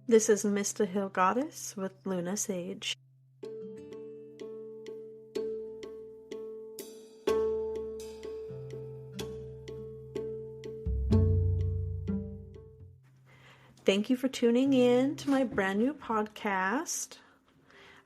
This is Mista Hill Goddess with Luna Sage. Thank you for tuning in to my brand new podcast.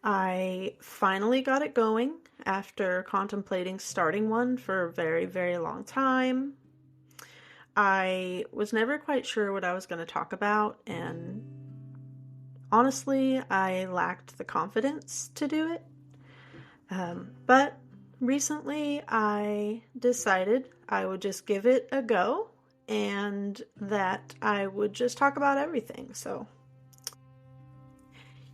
I finally got it going after contemplating starting one for a very, very long time. I was never quite sure what I was going to talk about, and honestly, I lacked the confidence to do it. But recently I decided I would just give it a go and that I would just talk about everything. So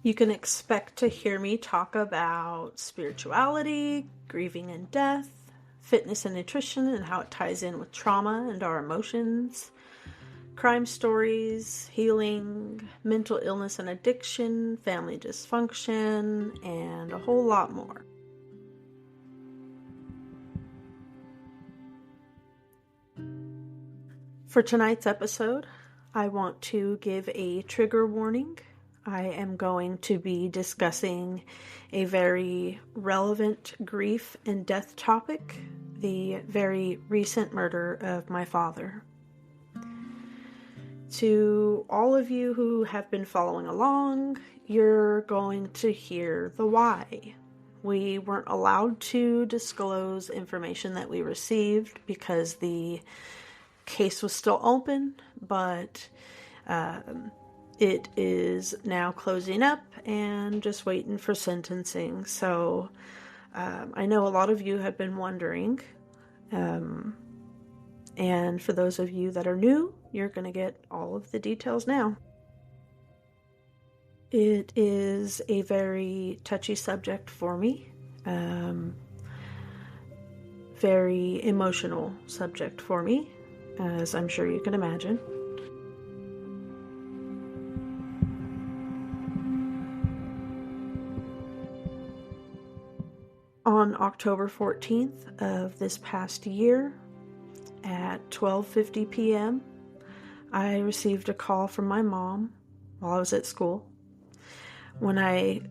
you can expect to hear me talk about spirituality, grieving and death, fitness and nutrition and how it ties in with trauma and our emotions, crime stories, healing, mental illness and addiction, family dysfunction, and a whole lot more. For tonight's episode, I want to give a trigger warning. I am going to be discussing a very relevant grief and death topic, the very recent murder of my father. To all of you who have been following along, you're going to hear the why. We weren't allowed to disclose information that we received because the case was still open, but it is now closing up and just waiting for sentencing. So I know a lot of you have been wondering, and for those of you that are new, you're going to get all of the details now. It is a very touchy subject for me, very emotional subject for me, as I'm sure you can imagine. On October 14th of this past year, at 12:50 p.m., I received a call from my mom while I was at school. When I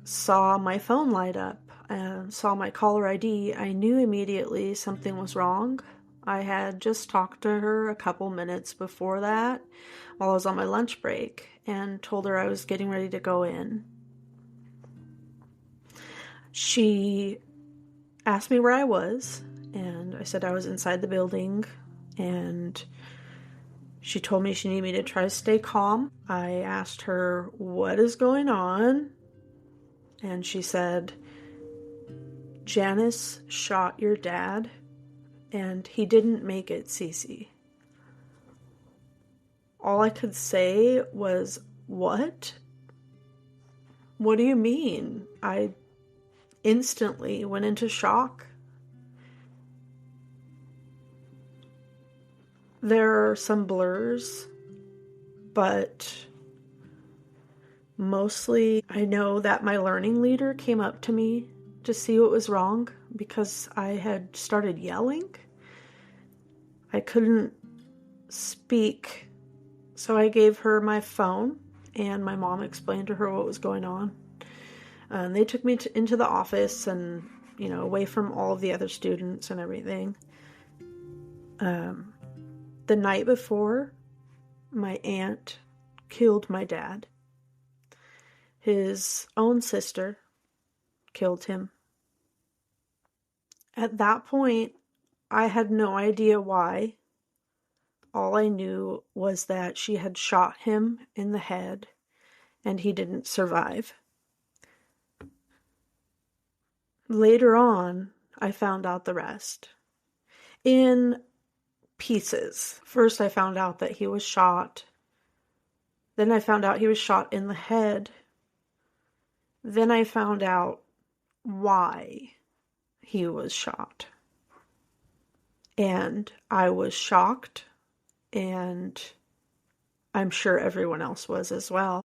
saw my phone light up and saw my caller ID, I knew immediately something was wrong. I had just talked to her a couple minutes before that while I was on my lunch break and told her I was getting ready to go in. She asked me where I was, and I said I was inside the building, and she told me she needed me to try to stay calm. I asked her, what is going on? And she said, Janice shot your dad, and he didn't make it, Cece. All I could say was, what? What do you mean? I instantly went into shock. There are some blurs, but mostly I know that my learning leader came up to me to see what was wrong because I had started yelling. I couldn't speak, so I gave her my phone and my mom explained to her what was going on. And they took me into the office and, away from all of the other students and everything. The night before, my aunt killed my dad. His own sister killed him. At that point, I had no idea why. All I knew was that she had shot him in the head and he didn't survive. Later on, I found out the rest. In pieces. First, I found out that he was shot. Then I found out he was shot in the head. Then I found out why he was shot. And I was shocked, and I'm sure everyone else was as well.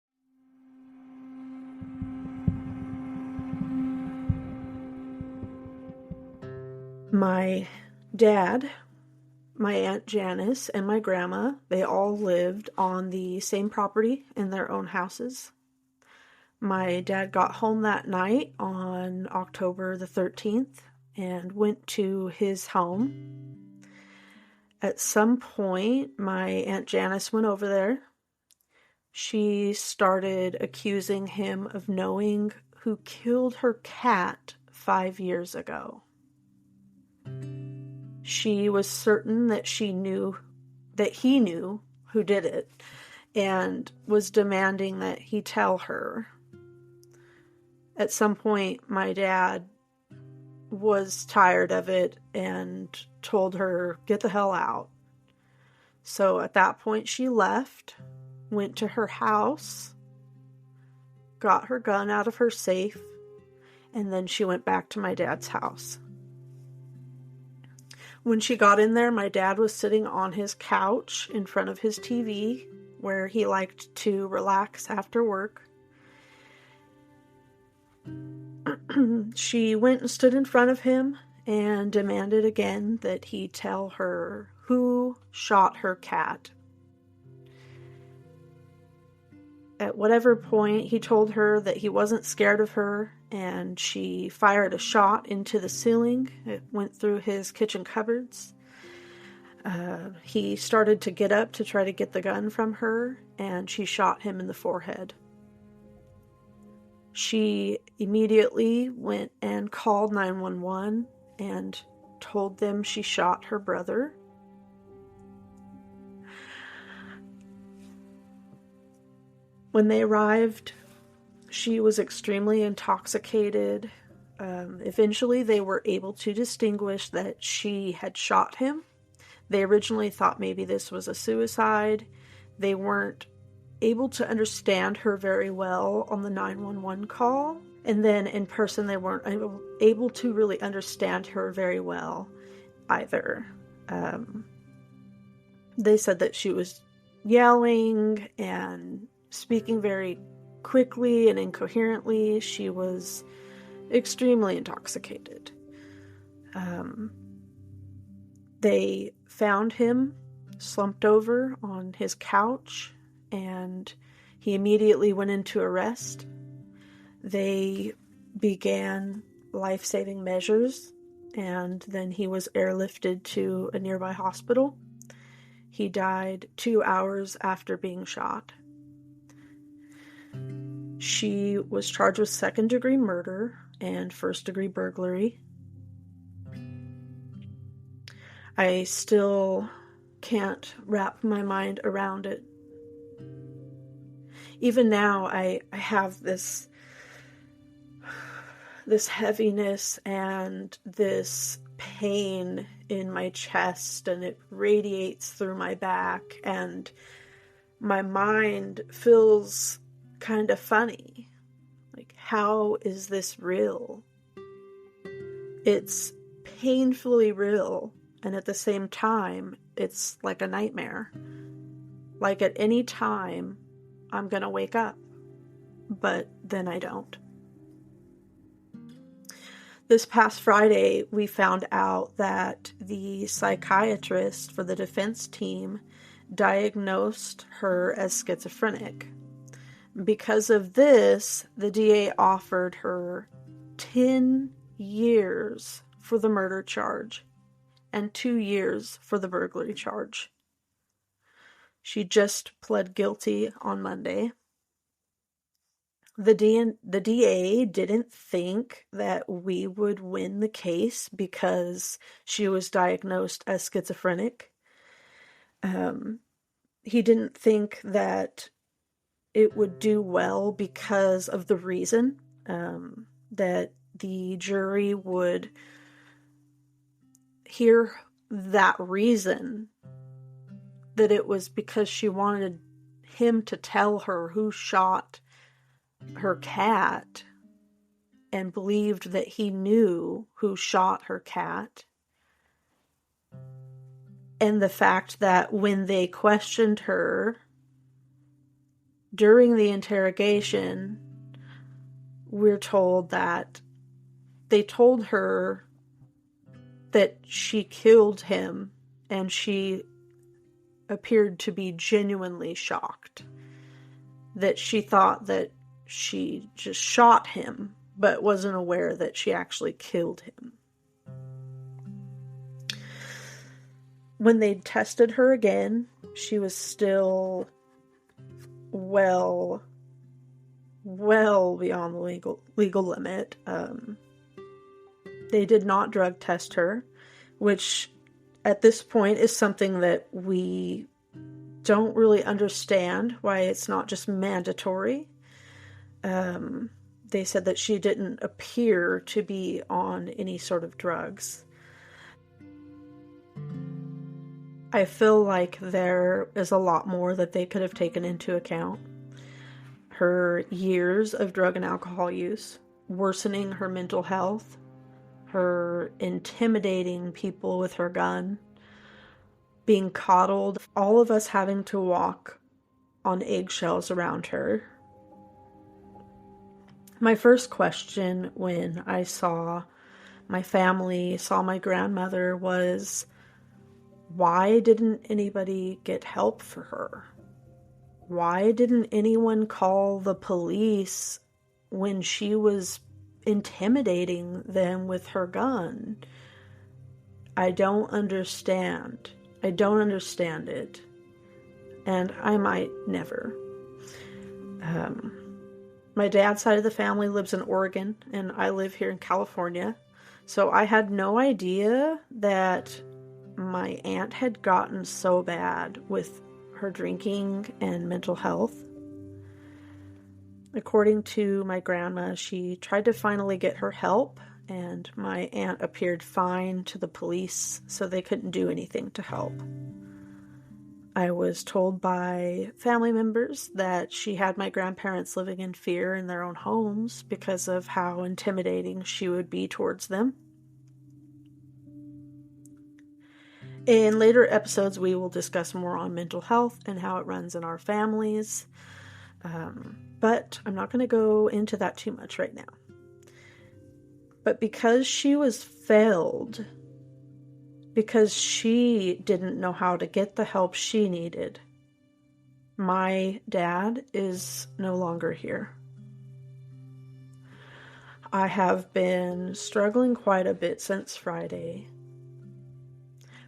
My dad my Aunt Janice and my grandma, they all lived on the same property in their own houses. My dad got home that night on October the 13th and went to his home. At some point, my Aunt Janice went over there. She started accusing him of knowing who killed her cat 5 years ago. She was certain that he knew who did it, and was demanding that he tell her. At some point, my dad was tired of it and told her, "Get the hell out." So at that point, she left, went to her house, got her gun out of her safe, and then she went back to my dad's house. When she got in there, my dad was sitting on his couch in front of his TV, where he liked to relax after work. She went and stood in front of him and demanded again that he tell her who shot her cat. At whatever point, he told her that he wasn't scared of her, and she fired a shot into the ceiling. It went through his kitchen cupboards. He started to get up to try to get the gun from her, and she shot him in the forehead. She immediately went and called 911 and told them she shot her brother. When they arrived, she was extremely intoxicated. Eventually, they were able to distinguish that she had shot him. They originally thought maybe this was a suicide. They weren't able to understand her very well on the 911 call. And then in person, they weren't able to really understand her very well either. They said that she was yelling and speaking very quickly and incoherently. She was extremely intoxicated. They found him slumped over on his couch, and he immediately went into arrest. They began life-saving measures, and then he was airlifted to a nearby hospital. He died 2 hours after being shot. She was charged with second-degree murder and first-degree burglary. I still can't wrap my mind around it. Even now, I have this heaviness and this pain in my chest, and it radiates through my back, and my mind feels kind of funny. Like, how is this real? It's painfully real, and at the same time, it's like a nightmare. Like, at any time, I'm gonna wake up, but then I don't. This past Friday, we found out that the psychiatrist for the defense team diagnosed her as schizophrenic. Because of this, the DA offered her 10 years for the murder charge and 2 years for the burglary charge. She just pled guilty on Monday. The DA didn't think that we would win the case because she was diagnosed as schizophrenic. He didn't think that it would do well because of the reason that the jury would hear that reason, that it was because she wanted him to tell her who shot her cat and believed that he knew who shot her cat. And the fact that when they questioned her during the interrogation, we're told that they told her that she killed him and she appeared to be genuinely shocked. That she thought that she just shot him, but wasn't aware that she actually killed him. When they tested her again, she was still well beyond the legal limit. They did not drug test her, which at this point is something that we don't really understand why it's not just mandatory. They said that she didn't appear to be on any sort of drugs. I feel like there is a lot more that they could have taken into account. Her years of drug and alcohol use, worsening her mental health, her intimidating people with her gun, being coddled, all of us having to walk on eggshells around her. My first question when I saw my family, saw my grandmother, was, why didn't anybody get help for her? Why didn't anyone call the police when she was intimidating them with her gun? I don't understand. I don't understand it. And I might never. My dad's side of the family lives in Oregon, and I live here in California. So I had no idea that my aunt had gotten so bad with her drinking and mental health. According to my grandma, she tried to finally get her help, and my aunt appeared fine to the police, so they couldn't do anything to help. I was told by family members that she had my grandparents living in fear in their own homes because of how intimidating she would be towards them. In later episodes, we will discuss more on mental health and how it runs in our families. But I'm not going to go into that too much right now. But because she was failed, because she didn't know how to get the help she needed, my dad is no longer here. I have been struggling quite a bit since Friday.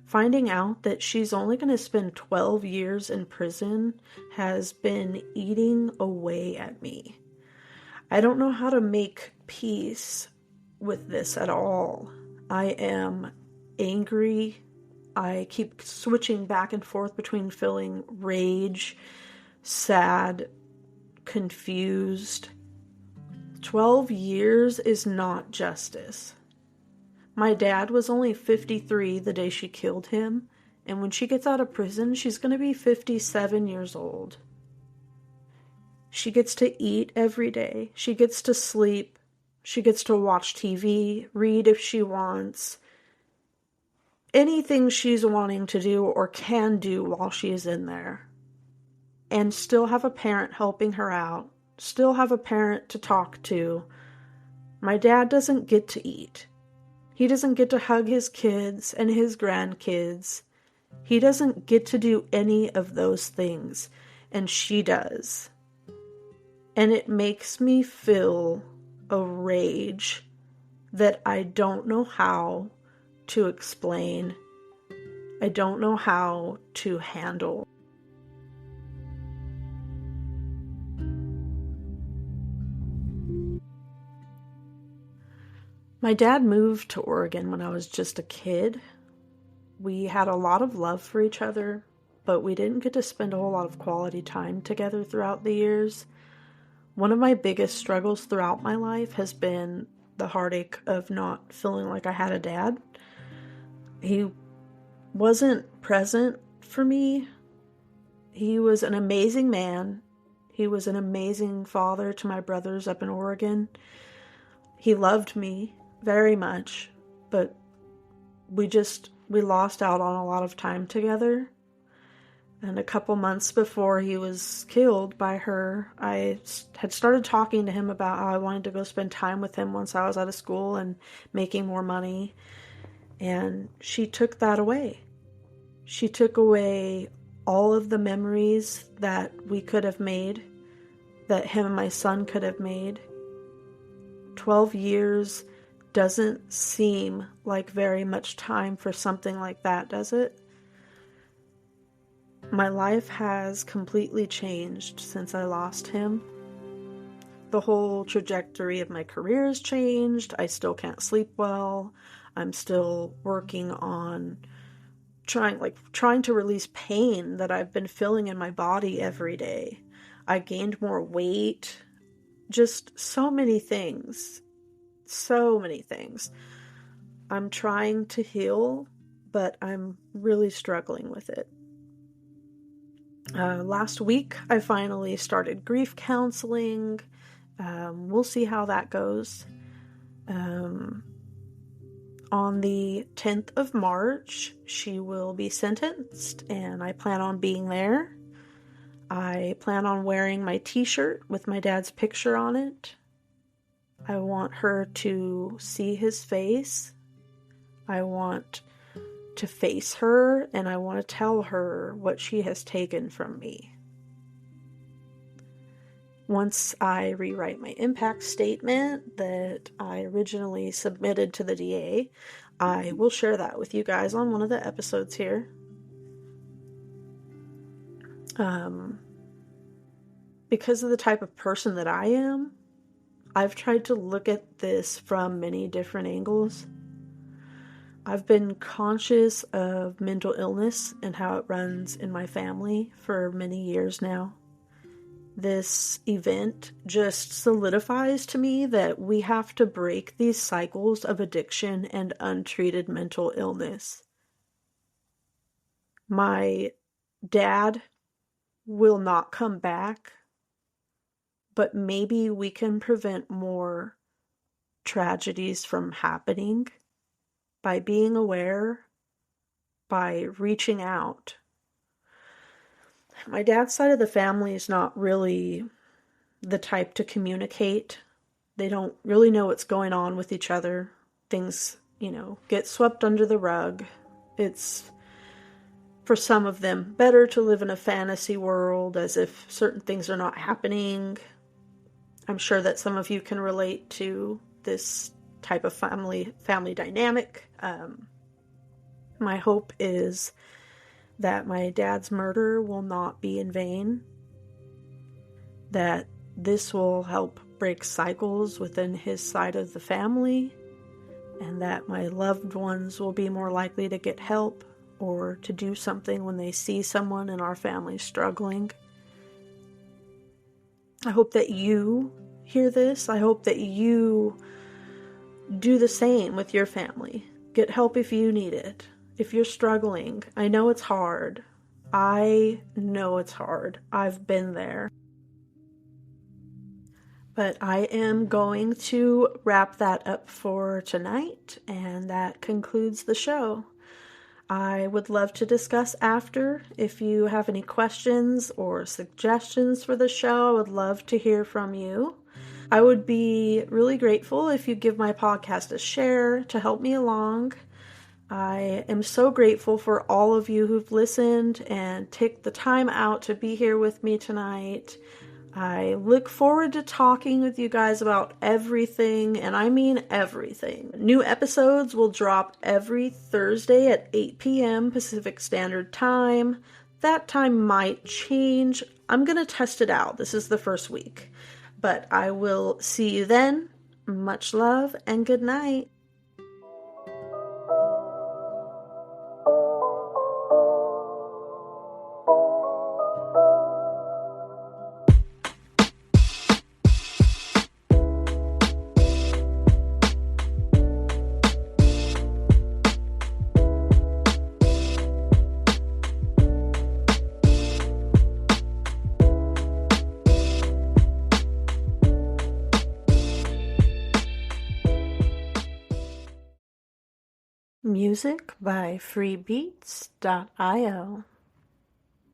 Finding out that she's only going to spend 12 years in prison has been eating away at me. I don't know how to make peace with this at all. I am angry. I keep switching back and forth between feeling rage, sad, confused. 12 years is not justice. My dad was only 53 the day she killed him, and when she gets out of prison, she's going to be 57 years old. She gets to eat every day. She gets to sleep. She gets to watch TV, read if she wants. Anything she's wanting to do or can do while she is in there. And still have a parent helping her out. Still have a parent to talk to. My dad doesn't get to eat. He doesn't get to hug his kids and his grandkids. He doesn't get to do any of those things, and she does. And it makes me feel a rage that I don't know how to explain. I don't know how to handle. My dad moved to Oregon when I was just a kid. We had a lot of love for each other, but we didn't get to spend a whole lot of quality time together throughout the years. One of my biggest struggles throughout my life has been the heartache of not feeling like I had a dad. He wasn't present for me. He was an amazing man. He was an amazing father to my brothers up in Oregon. He loved me very much, but we lost out on a lot of time together. And a couple months before he was killed by her, I had started talking to him about how I wanted to go spend time with him once I was out of school and making more money. And she took that away. She took away all of the memories that we could have made, that him and my son could have made. 12 years doesn't seem like very much time for something like that, does it? My life has completely changed since I lost him. The whole trajectory of my career has changed. I still can't sleep well. I'm still working on trying to release pain that I've been feeling in my body every day. I gained more weight. Just so many things. So many things. I'm trying to heal, but I'm really struggling with it. Last week, I finally started grief counseling. We'll see how that goes. On the 10th of March, she will be sentenced, and I plan on being there. I plan on wearing my t-shirt with my dad's picture on it. I want her to see his face. I want to face her, and I want to tell her what she has taken from me. Once I rewrite my impact statement that I originally submitted to the DA, I will share that with you guys on one of the episodes here. Because of the type of person that I am, I've tried to look at this from many different angles. I've been conscious of mental illness and how it runs in my family for many years now. This event just solidifies to me that we have to break these cycles of addiction and untreated mental illness. My dad will not come back, but maybe we can prevent more tragedies from happening by being aware, by reaching out. My dad's side of the family is not really the type to communicate. They don't really know what's going on with each other. Things, get swept under the rug. It's, for some of them, better to live in a fantasy world as if certain things are not happening. I'm sure that some of you can relate to this type of family dynamic. My hope is that my dad's murder will not be in vain, that this will help break cycles within his side of the family, and that my loved ones will be more likely to get help or to do something when they see someone in our family struggling. I hope that you hear this. I hope that you do the same with your family. Get help if you need it. If you're struggling, I know it's hard. I know it's hard. I've been there. But I am going to wrap that up for tonight, and that concludes the show. I would love to discuss after. If you have any questions or suggestions for the show, I would love to hear from you. I would be really grateful if you give my podcast a share to help me along. I am so grateful for all of you who've listened and take the time out to be here with me tonight. I look forward to talking with you guys about everything, and I mean everything. New episodes will drop every Thursday at 8 p.m. Pacific Standard Time. That time might change. I'm going to test it out. This is the first week. But I will see you then. Much love and good night. Music by freebeats.io